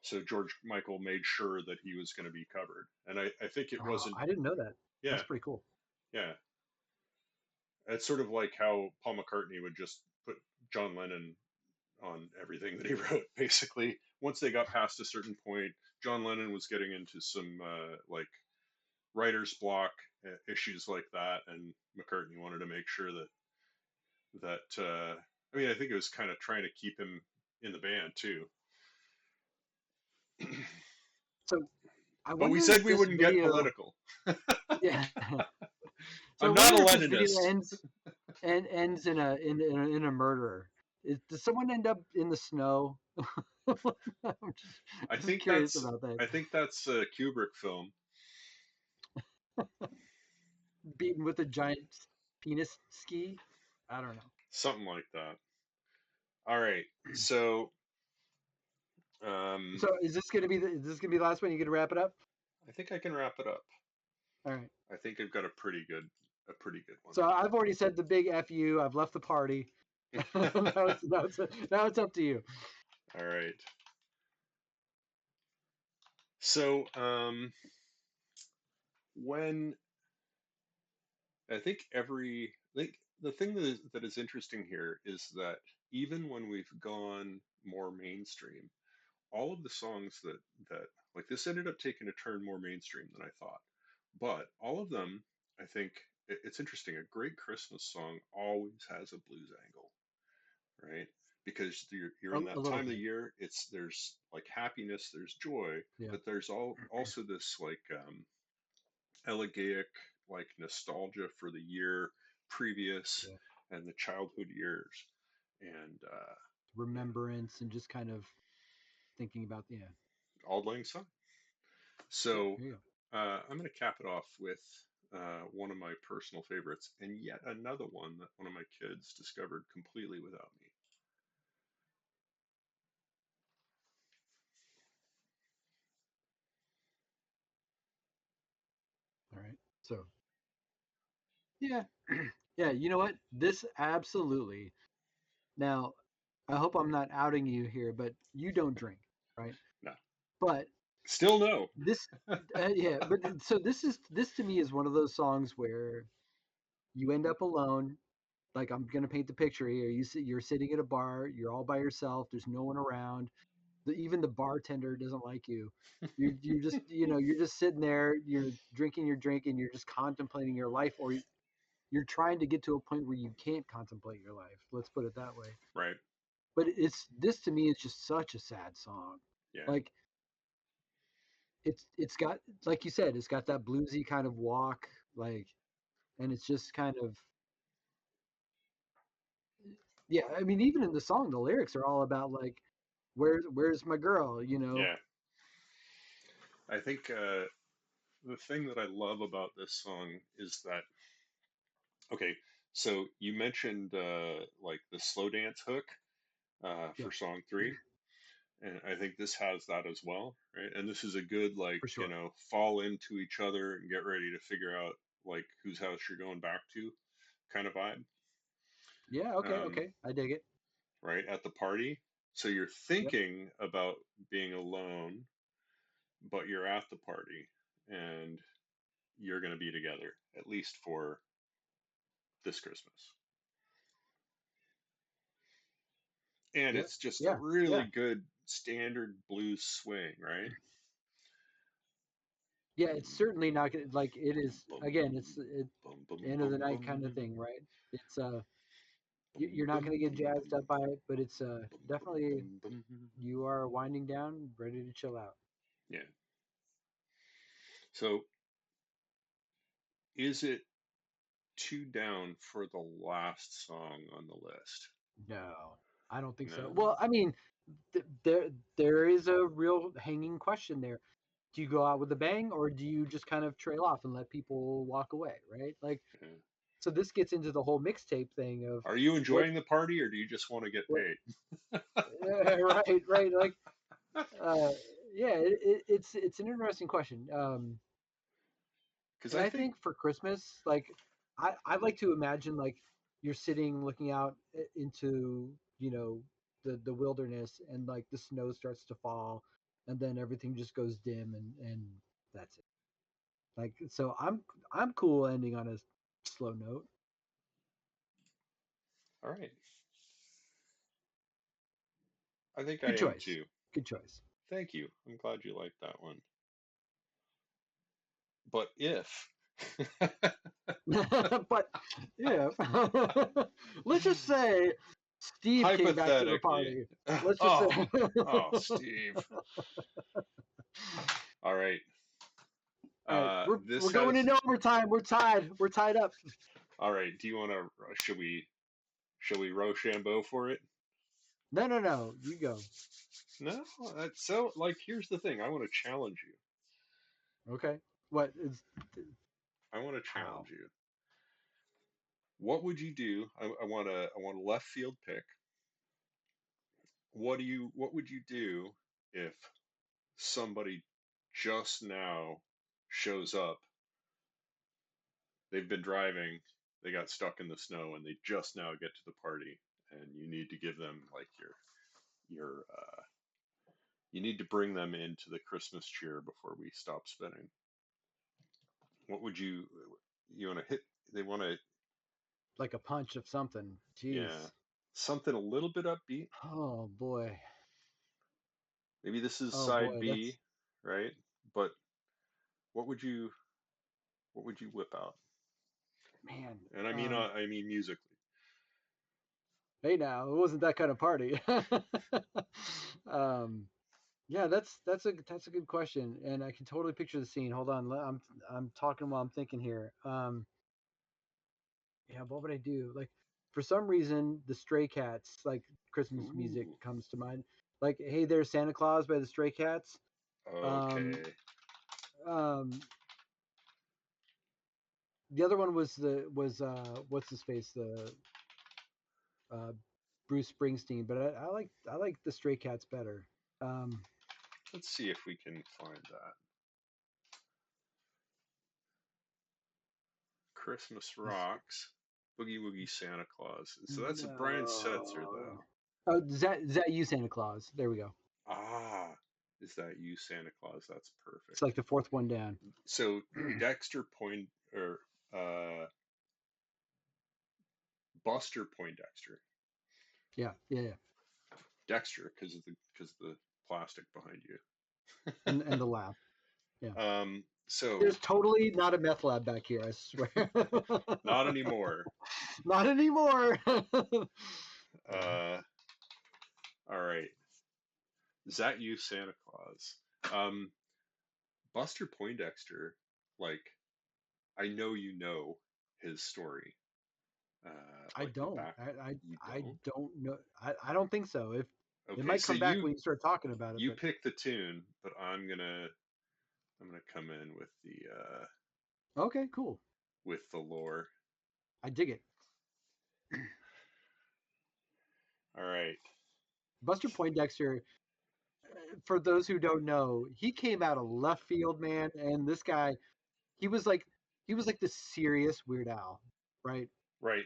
Speaker 1: So George Michael made sure that he was going to be covered, and I think it
Speaker 2: oh,
Speaker 1: wasn't.
Speaker 2: I didn't know that.
Speaker 1: Yeah,
Speaker 2: That's pretty cool.
Speaker 1: yeah. It's sort of like how Paul McCartney would just put John Lennon on everything that he wrote. Basically, once they got past a certain point, John Lennon was getting into some like writer's block issues like that, and McCartney wanted to make sure that I mean, I think it was kind of trying to keep him in the band too.
Speaker 2: So I
Speaker 1: But we
Speaker 2: wonder
Speaker 1: said
Speaker 2: if
Speaker 1: we
Speaker 2: this
Speaker 1: wouldn't get
Speaker 2: video,
Speaker 1: political.
Speaker 2: yeah. So I
Speaker 1: I'm not a
Speaker 2: wonder if this video
Speaker 1: Leninist.
Speaker 2: ends in a murder. Does someone end up in the snow? I'm
Speaker 1: I
Speaker 2: just
Speaker 1: think
Speaker 2: curious
Speaker 1: that's
Speaker 2: about that.
Speaker 1: I think that's a Kubrick film,
Speaker 2: Beaten with a giant penis ski? I don't know.
Speaker 1: something like that. All right, so um,
Speaker 2: So is this gonna be the last one? You gonna wrap it up?
Speaker 1: I think I can wrap it up.
Speaker 2: All right.
Speaker 1: I think I've got a pretty good one.
Speaker 2: So I've already said the big F you. I've left the party. Now it's up to you.
Speaker 1: All right. So when I think the thing that is interesting here is that even when we've gone more mainstream, all of the songs that like this ended up taking a turn more mainstream than I thought. But all of them, I think it's interesting. A great Christmas song always has a blues angle, right? Because you're in
Speaker 2: A
Speaker 1: that
Speaker 2: little
Speaker 1: time of the
Speaker 2: bit.
Speaker 1: year. There's like happiness, there's joy,
Speaker 2: Yeah.
Speaker 1: but there's also this like elegiac like nostalgia for the year previous
Speaker 2: Yeah.
Speaker 1: and the childhood years, and
Speaker 2: Remembrance and just kind of thinking about, yeah.
Speaker 1: Auld Lang Syne.
Speaker 2: Yeah,
Speaker 1: So
Speaker 2: here you go.
Speaker 1: I'm going to cap it off with one of my personal favorites, and yet another one that one of my kids discovered completely without me.
Speaker 2: All right. So yeah, yeah. You know what? This absolutely. Now, I hope I'm not outing you here, but you don't drink, right?
Speaker 1: No,
Speaker 2: But
Speaker 1: still no.
Speaker 2: this, yeah. But so this to me is one of those songs where you end up alone. Like I'm gonna paint the picture here. You're sitting at a bar. You're all by yourself. There's no one around. Even the bartender doesn't like you. You're just you're just sitting there. You're drinking your drink and you're just contemplating your life, or you're trying to get to a point where you can't contemplate your life. Let's put it that way.
Speaker 1: Right?
Speaker 2: But it's this to me is just such a sad song.
Speaker 1: Yeah,
Speaker 2: Like it's got like you said, it's got that bluesy kind of walk, like, and it's just kind of yeah. I mean, even in the song, the lyrics are all about like, where's my girl? You know?
Speaker 1: yeah. I think the thing that I love about this song is that okay. So you mentioned like the slow dance hook
Speaker 2: Yeah,
Speaker 1: for song three, and I think this has that as well, right? And this is a good like
Speaker 2: for sure.
Speaker 1: fall into each other and get ready to figure out like whose house you're going back to, kind of vibe.
Speaker 2: Yeah. Okay.
Speaker 1: Um,
Speaker 2: Okay. I dig it.
Speaker 1: right at the party. So you're
Speaker 2: Yep.
Speaker 1: thinking about being alone, but you're at the party, and you're going to be together at least for this Christmas. And
Speaker 2: Yep.
Speaker 1: it's just a
Speaker 2: Yeah.
Speaker 1: really
Speaker 2: Yeah.
Speaker 1: good standard blues swing, right?
Speaker 2: Yeah. It's certainly not gonna like it
Speaker 1: Bum,
Speaker 2: is.
Speaker 1: bum,
Speaker 2: Again, it's
Speaker 1: bum, bum,
Speaker 2: end of the
Speaker 1: bum,
Speaker 2: night
Speaker 1: bum,
Speaker 2: kind of thing, right? It's
Speaker 1: bum,
Speaker 2: you're not
Speaker 1: bum,
Speaker 2: gonna get
Speaker 1: bum,
Speaker 2: jazzed up by it, but it's
Speaker 1: bum, bum,
Speaker 2: definitely
Speaker 1: bum, bum.
Speaker 2: you are winding down, ready to chill out.
Speaker 1: Yeah. So is it two down for the last song on the list?
Speaker 2: No, I don't think so.
Speaker 1: No?
Speaker 2: Well, I mean, there is a real hanging question there. Do you go out with a bang, or do you just kind of trail off and let people walk away, right? Like,
Speaker 1: Yeah.
Speaker 2: so this gets into the whole mixtape thing of
Speaker 1: Are you
Speaker 2: what
Speaker 1: enjoying the party or do you just want to get
Speaker 2: what
Speaker 1: paid?
Speaker 2: right, right, like uh yeah, it's an interesting question.
Speaker 1: Because
Speaker 2: And
Speaker 1: I
Speaker 2: I
Speaker 1: think,
Speaker 2: think for Christmas, like I like to imagine like you're sitting looking out into the wilderness, and like the snow starts to fall, and then everything just goes dim, and that's it. Like so, I'm cool ending on a slow note.
Speaker 1: all right, I think I
Speaker 2: Good
Speaker 1: am
Speaker 2: choice.
Speaker 1: too.
Speaker 2: Good choice.
Speaker 1: Thank you. I'm glad you liked that one. But if,
Speaker 2: But yeah, let's just say Steve came back to the
Speaker 1: hypothetically,
Speaker 2: party. Let's just say.
Speaker 1: oh, oh, Steve. All right.
Speaker 2: All right,
Speaker 1: This
Speaker 2: we're going
Speaker 1: has,
Speaker 2: into overtime. We're tied. We're tied up.
Speaker 1: all right. Do you want to, should we Rochambeau for it?
Speaker 2: No, no, no. You go.
Speaker 1: No? That's so, like, here's the thing. I want to challenge you.
Speaker 2: Okay. What is
Speaker 1: I want to
Speaker 2: how?
Speaker 1: challenge you. What would you do? I want a left field pick. What would you do if somebody just now shows up? They've been driving, they got stuck in the snow, and they just now get to the party, and you need to give them like your you need to bring them into the Christmas cheer before we stop spinning. What would you want to hit? They want to,
Speaker 2: Like a punch of something.
Speaker 1: yeah,
Speaker 2: Jeez.
Speaker 1: something a little bit upbeat.
Speaker 2: Oh boy.
Speaker 1: Maybe this is
Speaker 2: Oh
Speaker 1: side
Speaker 2: boy.
Speaker 1: B,
Speaker 2: That's
Speaker 1: right? But what would you what would you whip out?
Speaker 2: man.
Speaker 1: And I mean musically.
Speaker 2: Hey now, it wasn't that kind of party. um. Yeah, that's a good question, and I can totally picture the scene. Hold on, I'm talking while I'm thinking here. Yeah, what would I do? Like, for some reason, the Stray Cats, like Christmas music,
Speaker 1: Ooh,
Speaker 2: comes to mind. Like, "Hey There, Santa Claus" by the Stray Cats. Um,
Speaker 1: okay.
Speaker 2: um, the other one was what's his face, the uh, Bruce Springsteen, but I like the Stray Cats better. Um,
Speaker 1: Let's see if we can find that. Christmas Rocks, Boogie Woogie Santa Claus. So that's a Brian Setzer, though.
Speaker 2: no. Oh, is that you, Santa Claus? There we go.
Speaker 1: Ah, is that you, Santa Claus? That's
Speaker 2: It's
Speaker 1: perfect.
Speaker 2: like the fourth one down.
Speaker 1: So Dexter Point or uh, Buster Poindexter,
Speaker 2: Yeah, yeah, yeah.
Speaker 1: Dexter because of the plastic behind you.
Speaker 2: And the laugh. Yeah.
Speaker 1: So
Speaker 2: There's totally not a meth lab back here, I swear.
Speaker 1: not anymore.
Speaker 2: Not anymore.
Speaker 1: Uh, all right, is that you, Santa Claus? Um, Buster Poindexter, like I know you know his story,
Speaker 2: I
Speaker 1: like the
Speaker 2: don't.
Speaker 1: back. You
Speaker 2: I
Speaker 1: don't?
Speaker 2: don't know. I don't think so. If it
Speaker 1: Okay,
Speaker 2: might
Speaker 1: so
Speaker 2: come back when you start talking about it,
Speaker 1: you
Speaker 2: but
Speaker 1: pick the tune, but I'm gonna come in
Speaker 2: okay, cool.
Speaker 1: with the lore.
Speaker 2: I dig it.
Speaker 1: All right,
Speaker 2: Buster Poindexter, for those who don't know, he came out of left field, man. And this guy, he was like he was like the serious Weird Al, right?
Speaker 1: right,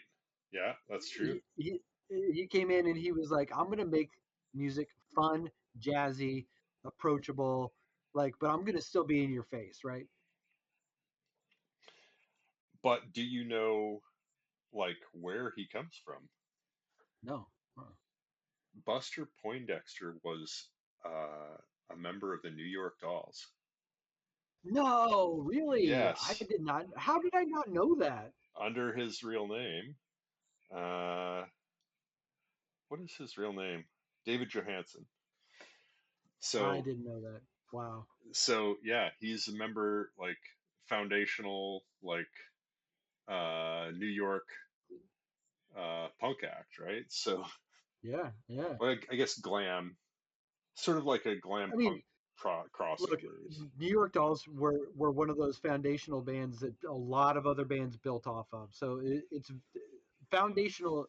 Speaker 1: yeah, that's true.
Speaker 2: He he he came in and he was like, I'm gonna make music fun, jazzy, approachable, like, but I'm gonna still be in your face, right?
Speaker 1: But do you know like where he comes from?
Speaker 2: No. Uh-uh.
Speaker 1: Buster Poindexter was a member of the New York Dolls.
Speaker 2: No, really? I
Speaker 1: Yes,
Speaker 2: did not. How did I not know that?
Speaker 1: under his real name. Uh, what is his real name? David Johansen.
Speaker 2: I
Speaker 1: So
Speaker 2: didn't know that. Wow.
Speaker 1: so yeah, he's a member like foundational like New York punk act, right? So
Speaker 2: Yeah, yeah.
Speaker 1: like I guess glam, sort of like a glam
Speaker 2: I mean,
Speaker 1: punk
Speaker 2: look,
Speaker 1: crossovers.
Speaker 2: New York Dolls were one of those foundational bands that a lot of other bands built off of. So it's foundational.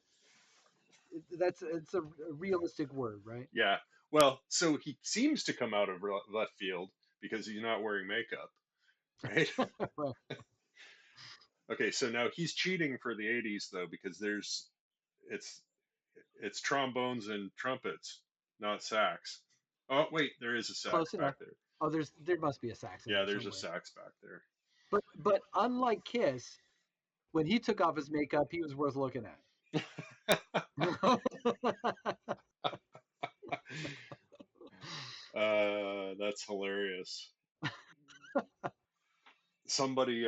Speaker 2: That's it's a realistic word, right?
Speaker 1: Yeah. Well, so he seems to come out of left field because he's not wearing makeup, right?
Speaker 2: Right.
Speaker 1: Okay, so now he's cheating for the 80s though because it's it's trombones and trumpets, not sax. Oh, wait, there is a sax
Speaker 2: Close
Speaker 1: back
Speaker 2: enough.
Speaker 1: there.
Speaker 2: Oh, there must be a sax in
Speaker 1: Yeah,
Speaker 2: there
Speaker 1: there's a
Speaker 2: somewhere.
Speaker 1: sax back there.
Speaker 2: But unlike Kiss, when he took off his makeup, he was worth looking at.
Speaker 1: That's hilarious. Somebody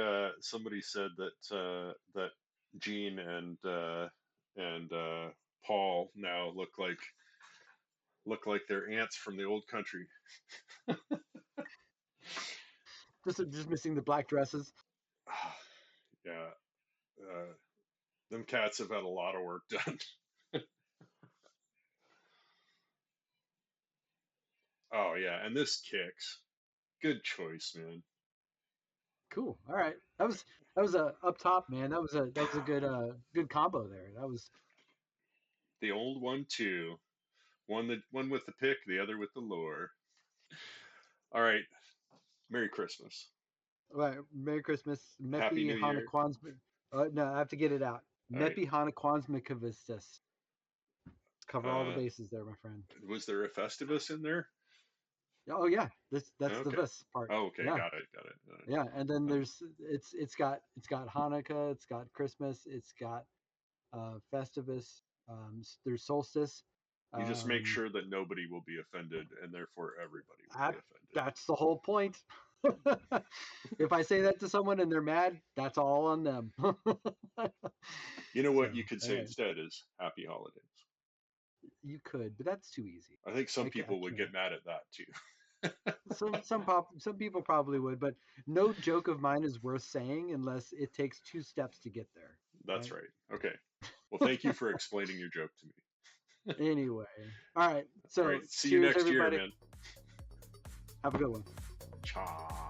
Speaker 1: said that Gene and Paul now look like they're ants from the old country.
Speaker 2: Just missing the black dresses.
Speaker 1: Yeah, uh, them cats have had a lot of work done. Oh yeah, and this kicks. Good choice, man.
Speaker 2: Cool. All right. That was a up top, man. That was a good combo there. That was
Speaker 1: The old one too. One with the pick, the other with the lure. All right. Merry Christmas.
Speaker 2: all right. Merry Christmas.
Speaker 1: Happy
Speaker 2: Meppy
Speaker 1: New Year.
Speaker 2: HannuKwaanzaa. No, I have to get it out.
Speaker 1: All right.
Speaker 2: MeppyHannuKwaanzaaMasTivus. Cover all the
Speaker 1: Uh,
Speaker 2: bases there, my friend.
Speaker 1: was there a Festivus in there?
Speaker 2: Oh yeah, that's the
Speaker 1: Okay.
Speaker 2: this part.
Speaker 1: Oh, okay.
Speaker 2: Yeah,
Speaker 1: Got it. Got it. Got it.
Speaker 2: yeah. And then it's got Hanukkah, it's got Christmas, it's got Festivus. There's solstice.
Speaker 1: You just make
Speaker 2: Um,
Speaker 1: sure that nobody will be offended, and therefore everybody will be
Speaker 2: that,
Speaker 1: offended.
Speaker 2: that's the whole point. If I say that to someone and they're mad, that's all on them.
Speaker 1: You know
Speaker 2: So,
Speaker 1: what you could
Speaker 2: all
Speaker 1: say
Speaker 2: right,
Speaker 1: instead is Happy Holidays.
Speaker 2: you could, but that's too easy.
Speaker 1: I think some
Speaker 2: I
Speaker 1: people would
Speaker 2: can't.
Speaker 1: get mad at that too.
Speaker 2: Some people probably would, but no joke of mine is worth saying unless it takes two steps to get there,
Speaker 1: That's
Speaker 2: right?
Speaker 1: right. Okay. Well, thank you for explaining your joke to me.
Speaker 2: Anyway, all right.
Speaker 1: All right.
Speaker 2: So,
Speaker 1: See you
Speaker 2: cheers,
Speaker 1: next year,
Speaker 2: everybody.
Speaker 1: man.
Speaker 2: Have a good one.
Speaker 1: Cha.